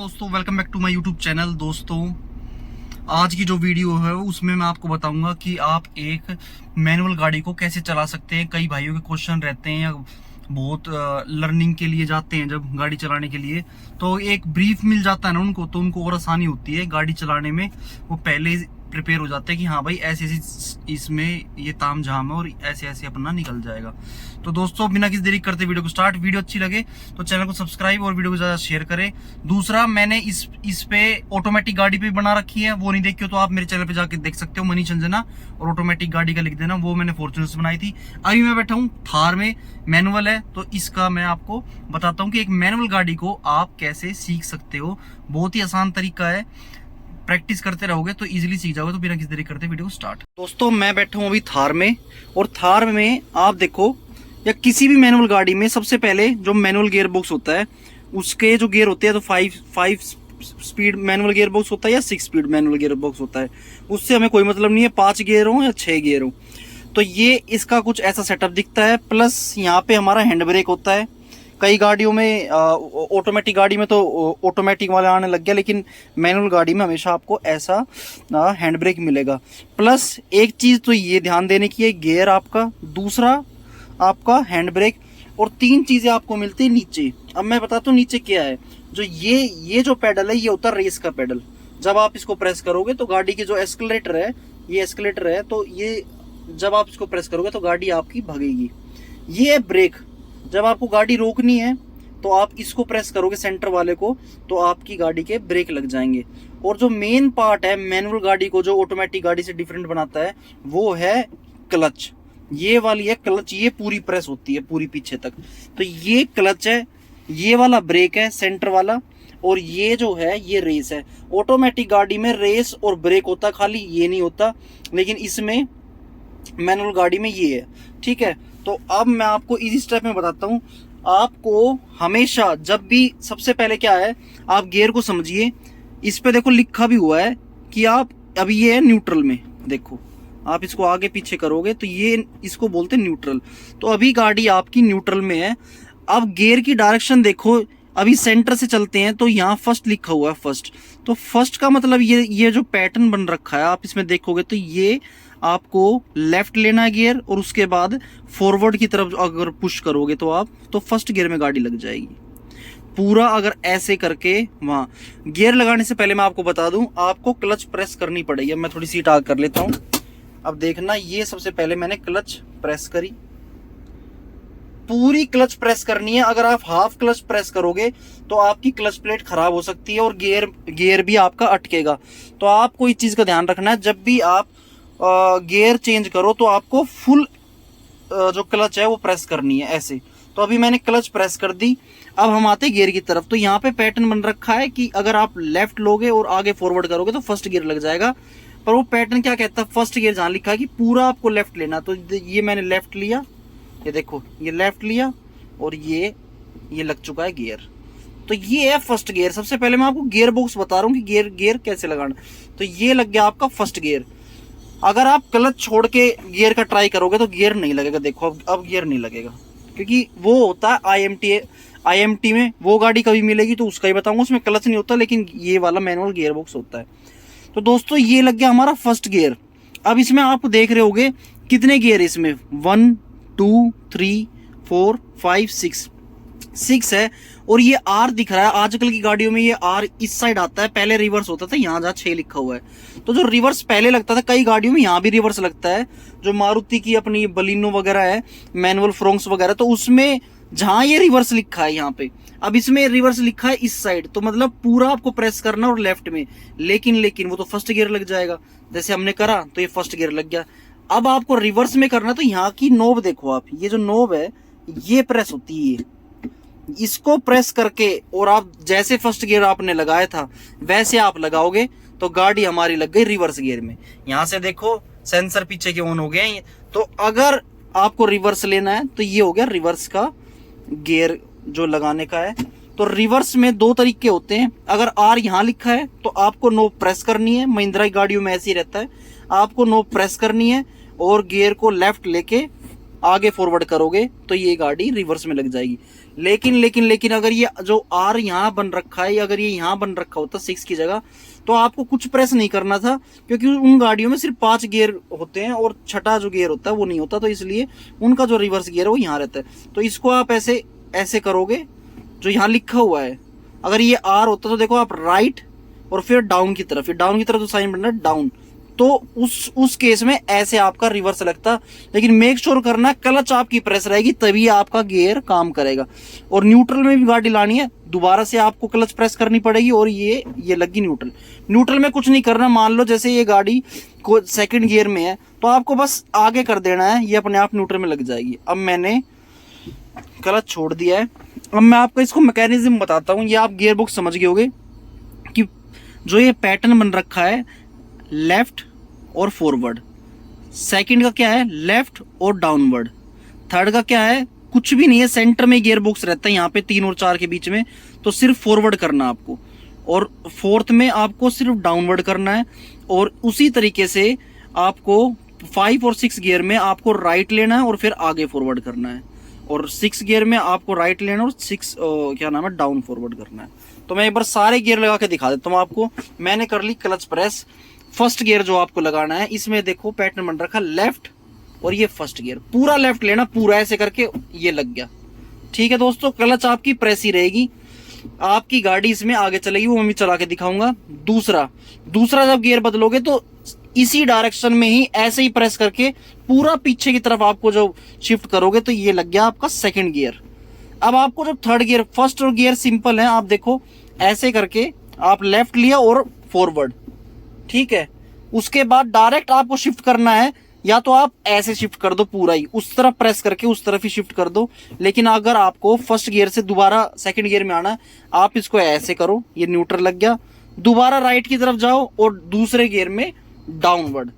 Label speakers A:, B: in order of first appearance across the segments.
A: दोस्तों, welcome back to my YouTube channel. दोस्तों, आज की जो वीडियो है उसमें मैं आपको बताऊंगा कि आप एक मैनुअल गाड़ी को कैसे चला सकते हैं। कई भाइयों के क्वेश्चन रहते हैं या बहुत लर्निंग के लिए जाते हैं जब गाड़ी चलाने के लिए, तो एक ब्रीफ मिल जाता है ना उनको, तो उनको और आसानी होती है गाड़ी चलाने में। वो पहले प्रिपेयर हो जाते हैं कि हाँ भाई ऐसे ऐसे इसमें ये ताम झाम है और ऐसे ऐसे अपना निकल जाएगा। तो दोस्तों, बिना किसी देरी करते वीडियो को स्टार्ट। वीडियो अच्छी लगे तो चैनल को सब्सक्राइब और वीडियो को ज़्यादा शेयर करें। दूसरा, मैंने इस पे ऑटोमेटिक गाड़ी पे बना रखी है, वो नहीं देखी हो तो आप मेरे चैनल पे जाके देख सकते हो। मनी चंजना और ऑटोमेटिक गाड़ी का लिख देना, वो मैंने फॉर्च्यूनर से बनाई थी। अभी मैं बैठा हूँ थार में, मैनुअल है, तो इसका मैं आपको बताता हूँ कि एक मैनुअल गाड़ी को आप कैसे सीख सकते हो। बहुत ही आसान तरीका है, प्रैक्टिस करते रहोगे तो इजीली सीख जाओगे। तो बिना किसी देरी करते वीडियो स्टार्ट। दोस्तों, मैं बैठा हूँ अभी थार में, और थार में आप देखो या किसी भी मैनुअल गाड़ी में सबसे पहले जो मैनुअल गियर बॉक्स होता है उसके जो गियर होते हैं, तो five speed manual gear box होता है या 6 स्पीड मैनुअल गियर बॉक्स होता है, उससे हमें कोई मतलब नहीं है 5 गियर हो या 6 गियर हो। तो ये इसका कुछ ऐसा सेटअप दिखता है। प्लस यहाँ पे हमारा हैंड ब्रेक होता है। कई गाड़ियों में ऑटोमेटिक गाड़ी में तो ऑटोमेटिक वाला आने लग गया, लेकिन मैनुअल गाड़ी में हमेशा आपको ऐसा हैंड ब्रेक मिलेगा। प्लस एक चीज़ तो ये ध्यान देने की है, गियर आपका, दूसरा आपका हैंड ब्रेक, और 3 चीज़ें आपको मिलती है नीचे। अब मैं बताता हूँ नीचे क्या है। जो ये जो पेडल है, ये होता है रेस का पेडल। जब आप इसको प्रेस करोगे तो गाड़ी की जो एस्केलेटर है, ये एस्केलेटर है, तो ये जब आप इसको प्रेस करोगे तो गाड़ी आपकी भगेगी। ये है ब्रेक। जब आपको गाड़ी रोकनी है तो आप इसको प्रेस करोगे सेंटर वाले को, तो आपकी गाड़ी के ब्रेक लग जाएंगे। और जो मेन पार्ट है मैनुअल गाड़ी को जो ऑटोमेटिक गाड़ी से डिफरेंट बनाता है, वो है क्लच। ये वाली है क्लच, ये पूरी प्रेस होती है पूरी पीछे तक। तो ये क्लच है, ये वाला ब्रेक है सेंटर वाला, और ये जो है ये रेस है। ऑटोमेटिक गाड़ी में रेस और ब्रेक होता, खाली ये नहीं होता, लेकिन इसमें मैनुअल गाड़ी में ये है। ठीक है, तो अब मैं आपको इजी स्टेप में बताता हूँ। आपको हमेशा जब भी, सबसे पहले क्या है, आप गियर को समझिए। इस पे देखो लिखा भी हुआ है कि आप अभी ये है न्यूट्रल में, देखो आप इसको आगे पीछे करोगे तो ये इसको बोलते हैं न्यूट्रल। तो अभी गाड़ी आपकी न्यूट्रल में है। अब गियर की डायरेक्शन देखो, अभी सेंटर से चलते हैं तो यहाँ फर्स्ट लिखा हुआ है, फर्स्ट। तो फर्स्ट का मतलब ये जो पैटर्न बन रखा है, आप इसमें देखोगे तो ये आपको लेफ्ट लेना है गियर, और उसके बाद फॉरवर्ड की तरफ अगर पुश करोगे तो आप तो फर्स्ट गियर में गाड़ी लग जाएगी पूरा। अगर ऐसे करके वहाँ गियर लगाने से पहले मैं आपको बता दूं, आपको क्लच प्रेस करनी पड़ेगी। अब मैं थोड़ी सीट आगे कर लेता हूँ। अब देखना, ये सबसे पहले मैंने क्लच प्रेस करी, पूरी क्लच प्रेस करनी है। अगर आप हाफ क्लच प्रेस करोगे तो आपकी क्लच प्लेट खराब हो सकती है और गियर भी आपका अटकेगा। तो आपको इस चीज का ध्यान रखना है, जब भी आप गियर चेंज करो तो आपको फुल जो क्लच है वो प्रेस करनी है ऐसे। तो अभी मैंने क्लच प्रेस कर दी। अब हम आते गियर की तरफ। तो यहाँ पे पैटर्न बन रखा है कि अगर आप लेफ्ट लोगे और आगे फॉरवर्ड करोगे तो फर्स्ट गियर लग जाएगा। पर वो पैटर्न क्या कहता है, फर्स्ट गियर जहाँ लिखा है कि पूरा आपको लेफ्ट लेना। तो ये मैंने लेफ्ट लिया, ये देखो ये लेफ्ट लिया, और ये लग चुका है गियर। तो ये है फर्स्ट गियर। सबसे पहले मैं आपको गियर बॉक्स बता रहा हूँ कि गियर कैसे लगाना। तो ये लग गया आपका फर्स्ट गियर। अगर आप क्लच छोड़ के गियर का ट्राई करोगे तो गियर नहीं लगेगा। देखो अब गियर नहीं लगेगा, क्योंकि वो होता है IMT में वो गाड़ी कभी मिलेगी तो उसका ही बताऊंगा, उसमें क्लच नहीं होता, लेकिन ये वाला मैनुअल गियर बॉक्स होता है। तो दोस्तों, ये लग गया हमारा फर्स्ट गियर। अब इसमें आप देख रहे होगे कितने गियर है इसमें, 1 2 3 4 5 6 है। और ये R दिख रहा है। आजकल की गाड़ियों में ये R इस साइड आता है, पहले रिवर्स होता था यहाँ जहाँ 6 लिखा हुआ है। तो जो रिवर्स पहले लगता था, कई गाड़ियों में यहाँ भी रिवर्स लगता है। जो मारुति की अपनी बलिनो वगैरह है, मैनुअल फ्रोंक्स वगैरह, तो उसमें जहाँ ये रिवर्स लिखा है यहाँ पे, अब इसमें रिवर्स लिखा है इस साइड, तो मतलब पूरा आपको प्रेस करना और लेफ्ट में। लेकिन वो तो फर्स्ट गियर लग जाएगा। जैसे हमने करा तो ये फर्स्ट गियर लग गया। अब आपको रिवर्स में करना, तो यहाँ की नोब देखो आप, ये जो नोब है ये प्रेस होती है। इसको प्रेस करके और आप जैसे फर्स्ट गियर आपने लगाया था वैसे आप लगाओगे तो गाड़ी हमारी लग गई रिवर्स गियर में। यहाँ से देखो सेंसर पीछे के ऑन हो गए। तो अगर आपको रिवर्स लेना है तो ये हो गया रिवर्स का गियर जो लगाने का है। तो रिवर्स में 2 तरीके होते हैं। अगर R यहाँ लिखा है तो आपको नोब प्रेस करनी है, महिंद्रा की गाड़ियों में ऐसे ही रहता है, आपको नोब प्रेस करनी है और गियर को लेफ्ट लेके आगे फॉरवर्ड करोगे तो ये गाड़ी रिवर्स में लग जाएगी। लेकिन अगर ये जो आर यहाँ बन रखा है, अगर ये यहाँ बन रखा होता 6 की जगह, तो आपको कुछ प्रेस नहीं करना था, क्योंकि उन गाड़ियों में सिर्फ 5 गियर होते हैं और छठा जो गियर होता है वो नहीं होता, तो इसलिए उनका जो रिवर्स गियर है वो यहाँ रहता है। तो इसको आप ऐसे ऐसे करोगे, जो यहाँ लिखा हुआ है, अगर ये आर होता तो देखो आप राइट और फिर डाउन की तरफ, फिर डाउन की तरफ तो साइन बन रहा है डाउन, तो उस केस में ऐसे आपका रिवर्स लगता। लेकिन मेक श्योर करना क्लच आपकी प्रेस रहेगी, तभी आपका गियर काम करेगा। और न्यूट्रल में भी गाड़ी लानी है, दोबारा से आपको क्लच प्रेस करनी पड़ेगी, और ये लगी न्यूट्रल में कुछ नहीं करना। मान लो जैसे ये गाड़ी को सेकंड गियर में है, तो आपको बस आगे कर देना है, ये अपने आप न्यूट्रल में लग जाएगी। अब मैंने क्लच छोड़ दिया है, अब मैं आपको इसको मैकेनिज्म बताता हूँ। ये आप गियर बॉक्स समझ गए होगे कि जो ये पैटर्न बन रखा है लेफ्ट और फॉरवर्ड, सेकंड का क्या है लेफ्ट और डाउनवर्ड, थर्ड का क्या है कुछ भी नहीं है, सेंटर में गियर बॉक्स रहता है यहाँ पे 3 और 4 के बीच में, तो सिर्फ फॉरवर्ड करना आपको, और फोर्थ में आपको सिर्फ डाउनवर्ड करना है। और उसी तरीके से आपको 5 और 6 गियर में आपको राइट लेना है और फिर आगे फॉरवर्ड करना है, और 6 गियर में आपको राइट लेना है और 6 क्या नाम है डाउन फॉरवर्ड करना है। तो मैं एक बार सारे गियर लगा के दिखा देता हूँ आपको। मैंने कर ली क्लच प्रेस। फर्स्ट गियर जो आपको लगाना है, इसमें देखो पैटर्न बन रखा लेफ्ट, और ये फर्स्ट गियर पूरा लेफ्ट लेना, पूरा ऐसे करके ये लग गया। ठीक है दोस्तों, क्लच आपकी प्रेस ही रहेगी, आपकी गाड़ी इसमें आगे चलेगी, वो मैं चला के दिखाऊंगा। दूसरा जब गियर बदलोगे तो इसी डायरेक्शन में ही ऐसे ही प्रेस करके पूरा पीछे की तरफ आपको जो शिफ्ट करोगे, तो ये लग गया आपका सेकंड गियर। अब आपको जब थर्ड गियर, फर्स्ट और गियर सिंपल है, आप देखो ऐसे करके आप लेफ्ट लिया और फॉरवर्ड, ठीक है। उसके बाद डायरेक्ट आपको शिफ्ट करना है, या तो आप ऐसे शिफ्ट कर दो पूरा ही, उस तरफ प्रेस करके उस तरफ ही शिफ्ट कर दो। लेकिन अगर आपको फर्स्ट गियर से दोबारा सेकंड गियर में आना है, आप इसको ऐसे करो, ये न्यूट्रल लग गया, दोबारा राइट की तरफ जाओ और दूसरे गियर में डाउनवर्ड।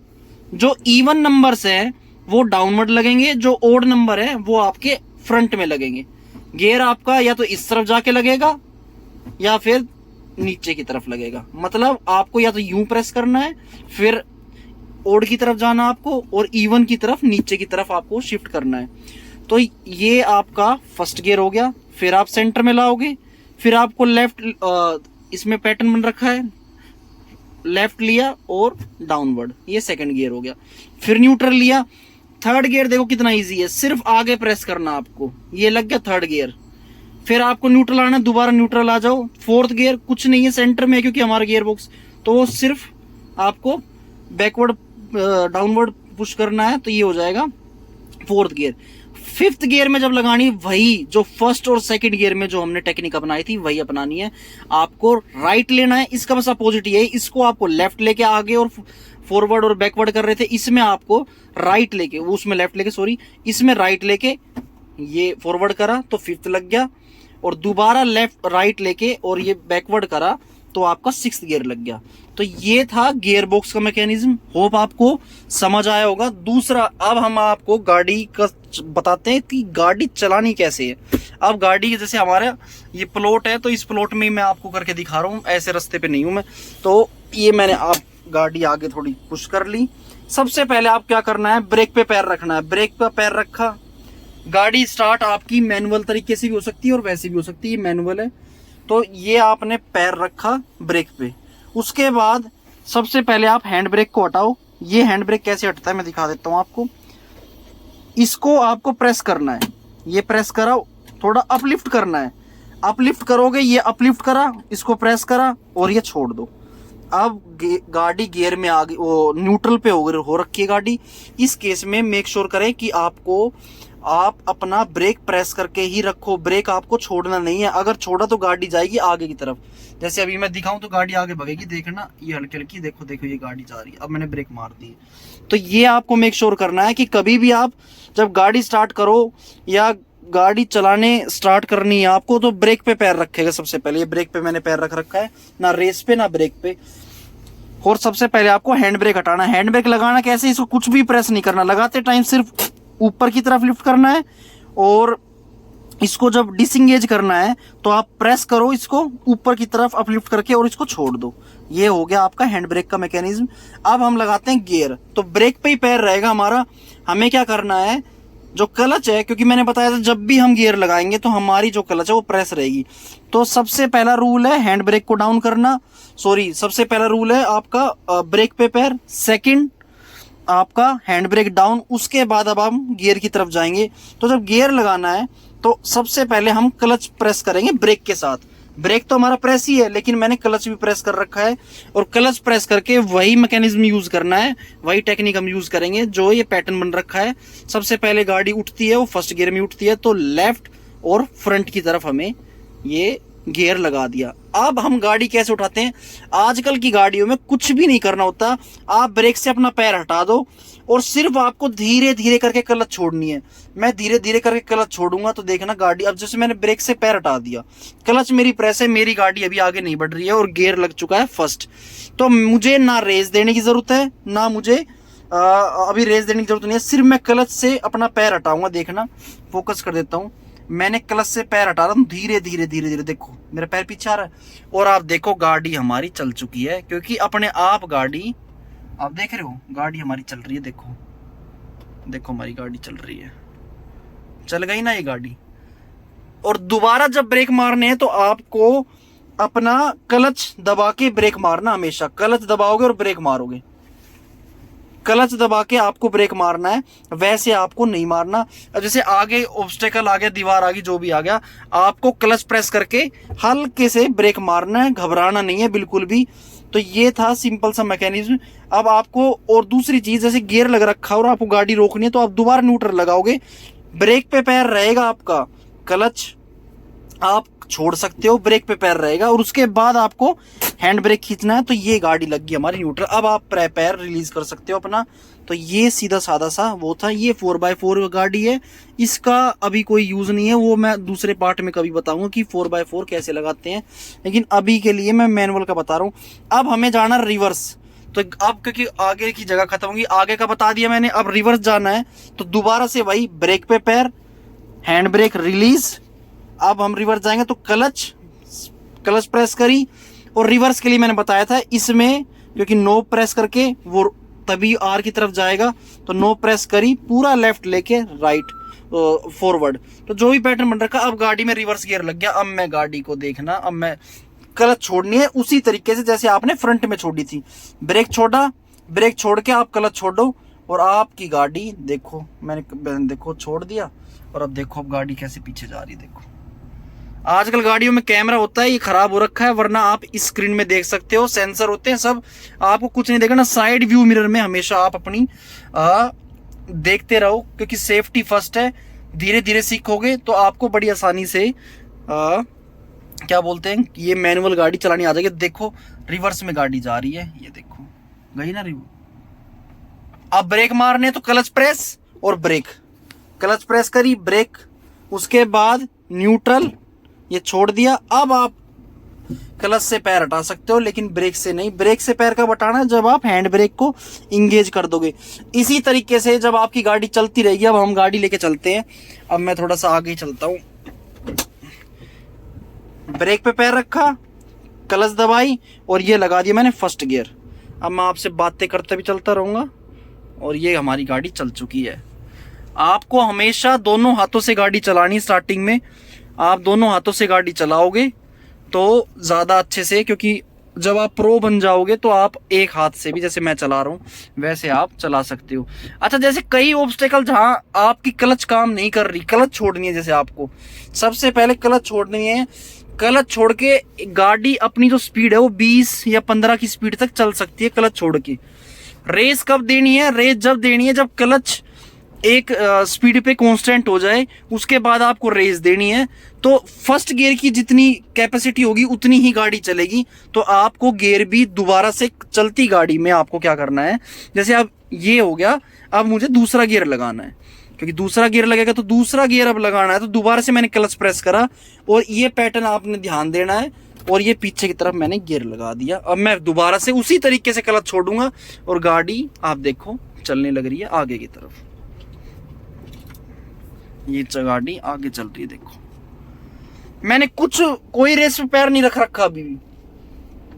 A: जो इवन नंबर्स है वो डाउनवर्ड लगेंगे, जो ओड नंबर है वो आपके फ्रंट में लगेंगे। गियर आपका या तो इस तरफ जाके लगेगा या फिर नीचे की तरफ लगेगा। मतलब आपको या तो यूं प्रेस करना है, फिर ओड की तरफ जाना आपको, और इवन की तरफ नीचे की तरफ आपको शिफ्ट करना है। तो ये आपका फर्स्ट गियर हो गया। फिर आप सेंटर में लाओगे, फिर आपको लेफ्ट, इसमें पैटर्न बन रखा है लेफ्ट लिया और डाउनवर्ड, ये सेकंड गियर हो गया। फिर न्यूट्रल लिया, थर्ड गियर देखो कितना इजी है, सिर्फ आगे प्रेस करना आपको, ये लग गया थर्ड गियर। फिर आपको न्यूट्रल आना है, दोबारा न्यूट्रल आ जाओ। फोर्थ गियर कुछ नहीं है सेंटर में, क्योंकि हमारा गियर बॉक्स, तो वो सिर्फ आपको बैकवर्ड डाउनवर्ड पुश करना है, तो ये हो जाएगा फोर्थ गियर। फिफ्थ गियर में जब लगानी, वही जो फर्स्ट और सेकंड गियर में जो हमने टेक्निक अपनाई थी वही अपनानी है। आपको राइट लेना है, इसका बस अपोजिट ये है, इसको आपको लेफ्ट लेके आगे और फॉरवर्ड और बैकवर्ड कर रहे थे, इसमें आपको राइट लेके, उसमें लेफ्ट लेके सॉरी, इसमें राइट लेके ये फॉरवर्ड करा तो फिफ्थ लग गया, और दोबारा लेफ्ट राइट लेके और ये बैकवर्ड करा तो आपका सिक्स्थ गियर लग गया। तो ये था गियर बॉक्स का मैकेनिज्म। होप आपको समझ आया होगा। दूसरा, अब हम आपको गाड़ी का बताते हैं कि गाड़ी चलानी कैसे है। अब गाड़ी जैसे हमारा ये प्लॉट है, तो इस प्लॉट में मैं आपको करके दिखा रहा हूँ, ऐसे रास्ते पे नहीं हूँ मैं। तो ये मैंने आप गाड़ी आगे थोड़ी पुश कर ली। सबसे पहले आप क्या करना है, ब्रेक पे पैर रखना है। ब्रेक पे पैर रखा, गाड़ी स्टार्ट आपकी मैनुअल तरीके से भी हो सकती है और वैसे भी हो सकती है, मैनुअल है। तो ये आपने पैर रखा ब्रेक पे। उसके बाद सबसे पहले आप हैंड ब्रेक को हटाओ। ये हैंड ब्रेक कैसे हटता है मैं दिखा देता हूँ आपको। इसको आपको प्रेस करना है, ये प्रेस करा, थोड़ा अपलिफ्ट करना है। अपलिफ्ट करोगे, ये अपलिफ्ट करा, इसको प्रेस करा और ये छोड़ दो। अब गाड़ी गियर में आ गई, वो न्यूट्रल पे हो रखी है गाड़ी। इस केस में मेक श्योर करें कि आप अपना ब्रेक प्रेस करके ही रखो, ब्रेक आपको छोड़ना नहीं है। अगर छोड़ा तो गाड़ी जाएगी आगे की तरफ। जैसे अभी मैं दिखाऊं तो गाड़ी आगे भगेगी, देखना ये हल्की हल्की, देखो ये गाड़ी जा रही है। अब मैंने ब्रेक मार दी। तो ये आपको मेक श्योर करना है कि कभी भी आप जब गाड़ी स्टार्ट करो या गाड़ी चलाने स्टार्ट करनी है आपको, तो ब्रेक पे पैर रखेगा सबसे पहले। ये ब्रेक पे मैंने पैर रख रखा है, ना रेस पे ना ब्रेक पे। और सबसे पहले आपको हैंड ब्रेक हटाना है। हैंड ब्रेक लगाना कैसे, इसको कुछ भी प्रेस नहीं करना, लगाते टाइम सिर्फ ऊपर की तरफ लिफ्ट करना है, और इसको जब डिसंगेज करना है तो आप प्रेस करो इसको ऊपर की तरफ अपलिफ्ट करके और इसको छोड़ दो। ये हो गया आपका हैंड ब्रेक का मैकेनिज्म। अब हम लगाते हैं गियर। तो ब्रेक पे ही पैर रहेगा हमारा। हमें क्या करना है, जो क्लच है, क्योंकि मैंने बताया था जब भी हम गियर लगाएंगे तो हमारी जो क्लच है वो प्रेस रहेगी। तो सबसे पहला रूल है हैंड ब्रेक को डाउन करना, सॉरी सबसे पहला रूल है आपका ब्रेक पे पैर, सेकंड आपका हैंड ब्रेक डाउन, उसके बाद अब हम गियर की तरफ जाएंगे। तो जब गियर लगाना है तो सबसे पहले हम क्लच प्रेस करेंगे ब्रेक के साथ। ब्रेक तो हमारा प्रेस ही है, लेकिन मैंने क्लच भी प्रेस कर रखा है, और क्लच प्रेस करके वही मैकेनिज्म यूज करना है, वही टेक्निक हम यूज करेंगे जो ये पैटर्न बन रखा है। सबसे पहले गाड़ी उठती है, वो फर्स्ट गियर में उठती है, तो लेफ्ट और फ्रंट की तरफ हमें ये गियर लगा दिया। अब हम गाड़ी कैसे उठाते हैं, आजकल की गाड़ियों में कुछ भी नहीं करना होता, आप ब्रेक से अपना पैर हटा दो और सिर्फ आपको धीरे धीरे करके क्लच छोड़नी है। मैं धीरे धीरे करके क्लच छोड़ूंगा तो देखना गाड़ी, अब जैसे मैंने ब्रेक से पैर हटा दिया, क्लच मेरी प्रेस है, मेरी गाड़ी अभी आगे नहीं बढ़ रही है और गियर लग चुका है फर्स्ट। तो मुझे ना रेस देने की जरूरत है, ना मुझे अभी रेस देने की जरूरत नहीं है, सिर्फ मैं क्लच से अपना पैर हटाऊंगा। देखना, फोकस कर देता हूँ, मैंने क्लच से पैर हटा रहा हूँ, धीरे धीरे धीरे धीरे, देखो मेरा पैर पीछे आ रहा है और आप देखो गाड़ी हमारी चल चुकी है, क्योंकि अपने आप गाड़ी, आप देख रहे हो गाड़ी हमारी चल रही है। देखो देखो हमारी गाड़ी चल रही है, चल गई ना ये गाड़ी। और दोबारा जब ब्रेक मारने हैं तो आपको अपना क्लच दबा के ब्रेक मारना, हमेशा क्लच दबाओगे और ब्रेक मारोगे, क्लच दबा के आपको ब्रेक मारना है, वैसे आपको नहीं मारना। अब जैसे आगे ऑब्स्टेकल आ गया, दीवार आ गई, जो भी आ गया, आपको क्लच प्रेस करके हल्के से ब्रेक मारना है, घबराना नहीं है बिल्कुल भी। तो ये था सिंपल सा मैकेनिज्म। अब आपको और दूसरी चीज, जैसे गियर लग रखा और आपको गाड़ी रोकनी है तो आप दोबारा न्यूट्रल लगाओगे, ब्रेक पे पैर रहेगा आपका, क्लच आप छोड़ सकते हो, ब्रेक पे पैर रहेगा, और उसके बाद आपको हैंड ब्रेक खींचना है। तो ये गाड़ी लग गई हमारी न्यूट्रल, अब आप पैर रिलीज कर सकते हो अपना। तो ये सीधा साधा सा वो था। ये 4x4 गाड़ी है, इसका अभी कोई यूज नहीं है, वो मैं दूसरे पार्ट में कभी बताऊंगा कि 4x4 कैसे लगाते हैं, लेकिन अभी के लिए मैं मैनुअल का बता रहा हूँ। अब हमें जाना रिवर्स, तो अब क्योंकि आगे की जगह खत्म होगी, आगे का बता दिया मैंने, अब रिवर्स जाना है तो दोबारा से वही ब्रेक पे पैर, हैंड ब्रेक रिलीज। अब हम रिवर्स जाएंगे तो क्लच प्रेस करी, और रिवर्स के लिए मैंने बताया था इसमें, क्योंकि नो प्रेस करके वो तभी आर की तरफ जाएगा, तो नो प्रेस करी, पूरा लेफ्ट लेके राइट फॉरवर्ड। तो जो भी पैटर्न बन रखा, अब गाड़ी में रिवर्स गियर लग गया। अब मैं गाड़ी को देखना, अब मैं क्लच छोड़नी है उसी तरीके से जैसे आपने फ्रंट में छोड़ी थी, ब्रेक छोड़ा, ब्रेक छोड़ के आप क्लच छोड़ो, और आपकी गाड़ी देखो, मैंने देखो छोड़ दिया, और अब देखो अब गाड़ी कैसे पीछे जा रही है। देखो आजकल गाड़ियों में कैमरा होता है, ये खराब हो रखा है, वरना आप इस स्क्रीन में देख सकते हो, सेंसर होते हैं सब, आपको कुछ नहीं देखना। साइड व्यू मिरर में हमेशा आप अपनी देखते रहो, क्योंकि सेफ्टी फर्स्ट है। धीरे धीरे सीखोगे तो आपको बड़ी आसानी से क्या बोलते हैं, ये मैनुअल गाड़ी चलानी आ जाएगी। देखो रिवर्स में गाड़ी जा रही है, ये देखो गई ना रिवर्स। अब ब्रेक मारने तो क्लच प्रेस और ब्रेक, क्लच प्रेस करी, ब्रेक, उसके बाद न्यूट्रल, ये छोड़ दिया। अब आप क्लच से पैर हटा सकते हो, लेकिन ब्रेक से नहीं। ब्रेक से पैर कब हटाना है, जब आप हैंड ब्रेक को इंगेज कर दोगे। इसी तरीके से जब आपकी गाड़ी चलती रहेगी, अब हम गाड़ी लेके चलते हैं। अब मैं थोड़ा सा आगे ही चलता हूँ, ब्रेक पे पैर रखा, क्लच दबाई, और ये लगा दिया मैंने फर्स्ट गियर। अब मैं आपसे बातें करते भी चलता रहूंगा, और ये हमारी गाड़ी चल चुकी है। आपको हमेशा दोनों हाथों से गाड़ी चलानी, स्टार्टिंग में आप दोनों हाथों से गाड़ी चलाओगे तो ज़्यादा अच्छे से, क्योंकि जब आप प्रो बन जाओगे तो आप एक हाथ से भी, जैसे मैं चला रहा हूँ वैसे आप चला सकते हो। अच्छा, जैसे कई ऑब्स्टेकल जहाँ आपकी क्लच काम नहीं कर रही, क्लच छोड़नी है, जैसे आपको सबसे पहले क्लच छोड़नी है। क्लच छोड़ के गाड़ी अपनी जो स्पीड है वो 20 या 15 की स्पीड तक चल सकती है क्लच छोड़ के। रेस कब देनी है, रेस जब देनी है जब क्लच एक स्पीड पे कांस्टेंट हो जाए, उसके बाद आपको रेस देनी है। तो फर्स्ट गियर की जितनी कैपेसिटी होगी उतनी ही गाड़ी चलेगी। तो आपको गियर भी दोबारा से चलती गाड़ी में आपको क्या करना है, जैसे अब ये हो गया, अब मुझे दूसरा गियर लगाना है, क्योंकि दूसरा गियर लगेगा तो दूसरा गियर अब लगाना है। तो दोबारा से मैंने क्लच प्रेस करा, और ये पैटर्न आपने ध्यान देना है, और ये पीछे की तरफ मैंने गियर लगा दिया। अब मैं दोबारा से उसी तरीके से क्लच छोड़ूंगा, और गाड़ी आप देखो चलने लग रही है आगे की तरफ। ये गाड़ी आगे चल रही है, देखो मैंने कोई रेस पे पैर नहीं रख रखा अभी भी,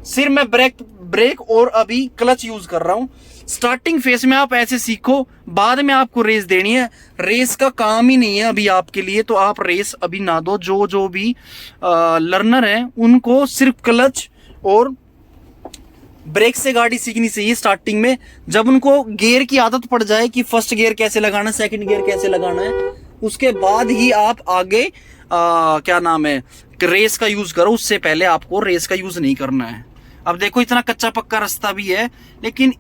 A: सिर्फ मैं ब्रेक और अभी क्लच यूज कर रहा हूं। स्टार्टिंग फेज में आप ऐसे सीखो, बाद में आपको रेस देनी है। रेस का काम ही नहीं है अभी आपके लिए, तो आप रेस अभी ना दो। जो भी लर्नर है उनको सिर्फ क्लच और ब्रेक से गाड़ी सीखनी चाहिए स्टार्टिंग में। जब उनको गियर की आदत पड़ जाए कि फर्स्ट गियर कैसे लगाना है, सेकंड गियर कैसे लगाना है, उसके बाद ही आप आगे क्या नाम है रेस का यूज करो। उससे पहले आपको रेस का यूज नहीं करना है। अब देखो इतना कच्चा पक्का रास्ता भी है, लेकिन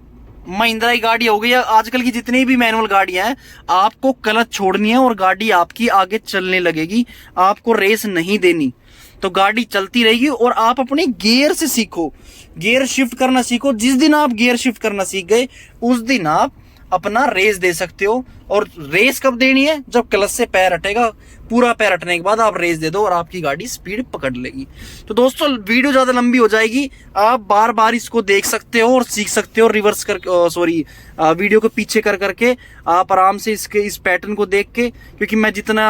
A: महिंद्रा की गाड़ी हो गई है, आजकल की जितनी भी मैनुअल गाड़ियां हैं, आपको क्लच छोड़नी है और गाड़ी आपकी आगे चलने लगेगी। आपको रेस नहीं देनी, तो गाड़ी चलती रहेगी और आप अपने गियर से सीखो, गियर शिफ्ट करना सीखो। जिस दिन आप गियर शिफ्ट करना सीख गए उस दिन आप अपना रेस दे सकते हो। और रेस कब देनी है? जब क्लच से पैर हटेगा, पूरा पैर हटने के बाद आप रेस दे दो और आपकी गाड़ी स्पीड पकड़ लेगी। तो दोस्तों वीडियो ज्यादा लंबी हो जाएगी, आप बार बार इसको देख सकते हो और सीख सकते हो रिवर्स कर वीडियो को पीछे कर करके आप आराम से इस पैटर्न को देख के, क्योंकि मैं जितना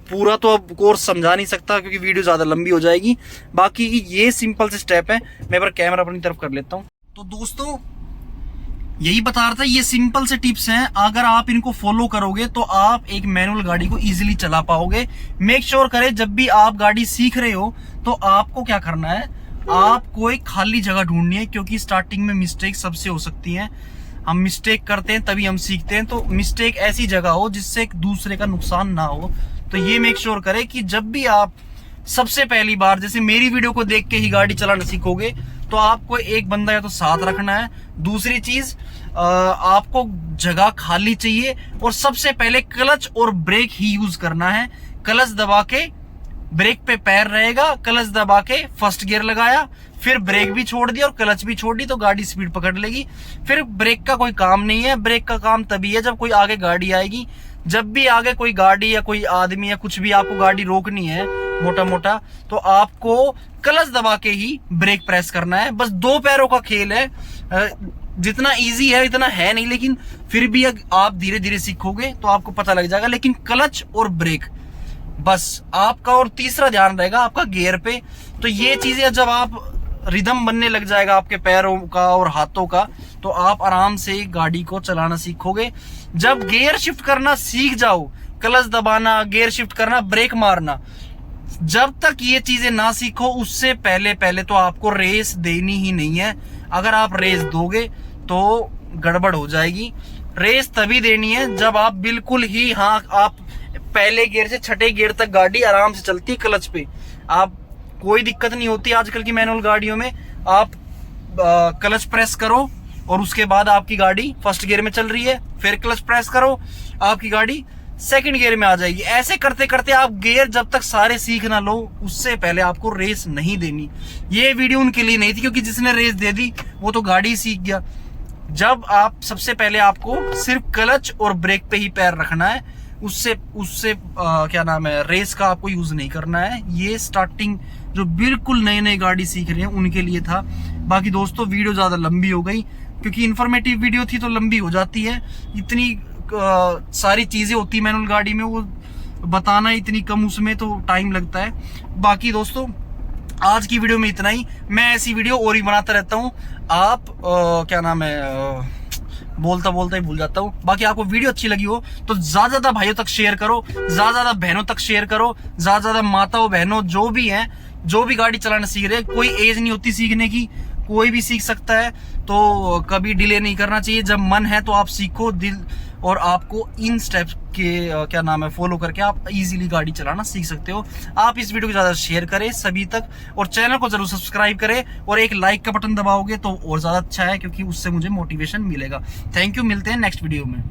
A: पूरा तो अब कोर्स समझा नहीं सकता क्योंकि वीडियो ज्यादा लंबी हो जाएगी। बाकी ये सिंपल से स्टेप है। मैं बार कैमरा अपनी तरफ कर लेता हूं। तो दोस्तों यही बता रहा था, ये सिंपल से टिप्स हैं, अगर आप इनको फॉलो करोगे तो आप एक मैनुअल गाड़ी को इजीली चला पाओगे। मेक श्योर करें जब भी आप गाड़ी सीख रहे हो तो आपको क्या करना है, आपको एक खाली जगह ढूंढनी है, क्योंकि स्टार्टिंग में मिस्टेक सबसे हो सकती है। हम मिस्टेक करते हैं तभी हम सीखते हैं, तो मिस्टेक ऐसी जगह हो जिससे एक दूसरे का नुकसान ना हो। तो ये मेक श्योर करें कि जब भी आप सबसे पहली बार जैसे मेरी वीडियो को देख के ही गाड़ी चलाना सीखोगे तो आपको एक बंदा या तो साथ रखना है। दूसरी चीज आपको जगह खाली चाहिए और सबसे पहले क्लच और ब्रेक ही यूज करना है। क्लच दबा के ब्रेक पे पैर रहेगा, क्लच दबा के फर्स्ट गियर लगाया, फिर ब्रेक भी छोड़ दिया और क्लच भी छोड़ दी, तो गाड़ी स्पीड पकड़ लेगी। फिर ब्रेक का कोई काम नहीं है। ब्रेक का काम तभी है जब कोई आगे गाड़ी आएगी। जब भी आगे कोई गाड़ी या कोई आदमी या कुछ भी आपको गाड़ी रोकनी है मोटा मोटा, तो आपको क्लच दबा के ही ब्रेक प्रेस करना है। बस दो पैरों का खेल है, जितना इजी है इतना है नहीं, लेकिन फिर भी आप धीरे धीरे सीखोगे तो आपको पता लग जाएगा। लेकिन क्लच और ब्रेक बस आपका, और तीसरा ध्यान रहेगा आपका गियर पे। तो ये चीजें जब आप रिदम बनने लग जाएगा आपके पैरों का और हाथों का, तो आप आराम से गाड़ी को चलाना सीखोगे। जब गियर शिफ्ट करना सीख जाओ, क्लच दबाना, गियर शिफ्ट करना, ब्रेक मारना, जब तक ये चीजें ना सीखो उससे पहले तो आपको रेस देनी ही नहीं है। अगर आप रेस दोगे तो गड़बड़ हो जाएगी। रेस तभी देनी है जब आप बिल्कुल ही, हाँ, आप पहले गियर से छठे गियर तक गाड़ी आराम से चलती है क्लच पे, आप कोई दिक्कत नहीं होती। आजकल की मैनुअल गाड़ियों में आप क्लच प्रेस करो और उसके बाद आपकी गाड़ी फर्स्ट गियर में चल रही है, फिर क्लच प्रेस करो, आपकी गाड़ी सेकंड गियर में आ जाएगी। ऐसे करते करते आप गियर जब तक सारे सीख ना लो उससे पहले आपको रेस नहीं देनी। ये वीडियो उनके लिए नहीं थी, क्योंकि जिसने रेस दे दी वो तो गाड़ी सीख गया। जब आप सबसे पहले आपको सिर्फ क्लच और ब्रेक पे ही पैर रखना है, उससे क्या नाम है, रेस का आपको यूज नहीं करना है। ये स्टार्टिंग जो बिल्कुल नए नए गाड़ी सीख रहे हैं उनके लिए था। बाकी दोस्तों वीडियो ज्यादा लंबी हो गई, क्योंकि इन्फॉर्मेटिव वीडियो थी तो लंबी हो जाती है। इतनी सारी चीजें होती है मैनुअल गाड़ी में, वो बताना इतनी कम उसमें तो टाइम लगता है। बाकी दोस्तों आज की वीडियो में इतना ही। मैं ऐसी वीडियो और ही बनाता रहता हूँ। आप क्या नाम है, बोलता ही भूल जाता हूँ। बाकी आपको वीडियो अच्छी लगी हो तो ज्यादा भाइयों तक शेयर करो, ज्यादा बहनों तक शेयर करो, ज्यादा माताओं बहनों जो भी हैं, जो भी गाड़ी चलाना सीख रहे हैं, कोई एज नहीं होती सीखने की, कोई भी सीख सकता है। तो कभी डिले नहीं करना चाहिए। जब मन है तो आप सीखो दिल, और आपको इन स्टेप्स के क्या नाम है फॉलो करके आप इजीली गाड़ी चलाना सीख सकते हो। आप इस वीडियो को ज्यादा शेयर करें सभी तक, और चैनल को जरूर सब्सक्राइब करें, और एक लाइक का बटन दबाओगे तो और ज्यादा अच्छा है, क्योंकि उससे मुझे मोटिवेशन मिलेगा। थैंक यू, मिलते हैं नेक्स्ट वीडियो में।